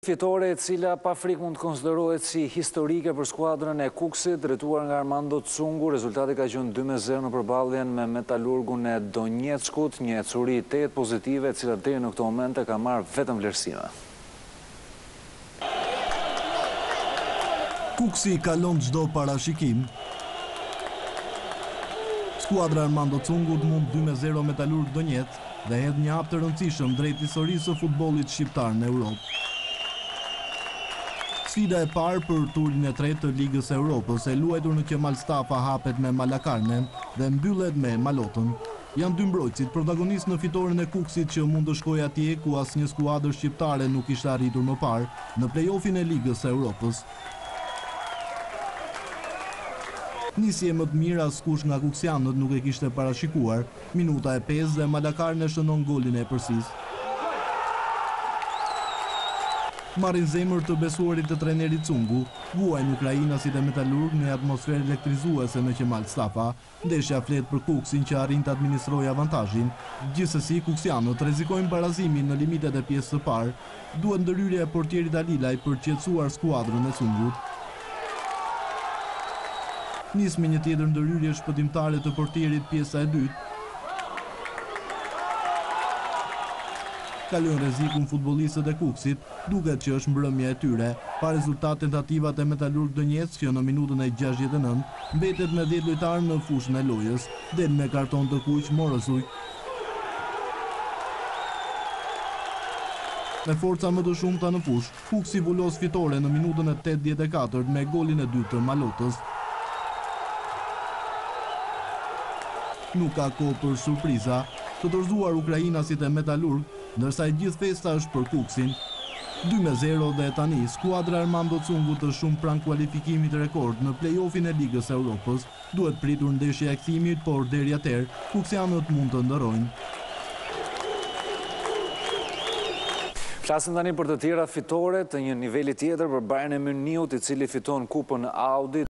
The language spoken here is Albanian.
Fitore e cila pa frikë mund të konsiderohet si historike për skuadrën e Kukësit, drejtuar nga Armando Cungu. Rezultati ka qenë 2-0 në përballjen me Metalurgun e Donjeckut, një ecuri 8 pozitive e cila deri në këtë moment e ka marrë vetëm vlerësime. Kukësi kalon çdo parashikim. Skuadra Armando Cungut mund 2-0 Metalurg Donjeck dhe hedh një hap të rëndësishëm drejt historisë së futbollit shqiptar në Europë. Sfida e parë për turin e tretë të Ligës së Europës e luajtur në Kemal Stafa hapet me Malakarnen dhe mbyllet me Malotën. Janë dy mbrojtësit protagonistë në fitoren e Kukësit që mund të shkojë atje ku asnjë skuadër shqiptare nuk ishte arritur më parë në play-offin e Ligës së Europës. Nisje më të mirë askush nga kuksianët nuk e kishte parashikuar. Minuta e 5 dhe Malakarne shënon golin e përsis. Marrin zemër të besuarit të trajnerit Cungu, vuajnë ukrainasit e Metalurg në atmosferë elektrizuese në Kemal Stafa. Ndeshja flet për Kukësin që arrin të administrojë avantazhin. Gjithsesi, kuksianët rrezikojnë barazimin në limitet e pjesës së parë. Duhet ndërhyrja e portierit Alilaj për të qetësuar skuadrën e Cungut. Nis me një tjetër ndërhyrje shpëtimtare të portierit pjesa e dytë. Kalojnë rrezikun futbollistët e Kukësit, duket që është mbrëmja e tyre. Pa rezultat, tentativat e Metalurg Donjeck që në minutën e 69 mbetet me 10 lojtarë në fushën e lojës, del me karton të kuq Morozui. Me forca më të shumta në fushë, Kukësi vulos fitore në minutën e 84 me golin e dytë të Malotës. Nuk ka kohë për surpriza, të dorëzuar ukrainasit e Metalurg, ndërsa e gjithë festa është për Kukësin. 2-0 dhe tani skuadra Armando Cungut është shumë pranë kualifikimit rekord në play-offin e Ligës së Europës. Duhet pritur ndeshja e kthimit, por deri atëherë kuksianët mund të ndërrojnë. Flasim tani për të tjera fitore të një niveli tjetër për Bayern e Muniut, i cili fiton kupën Audi.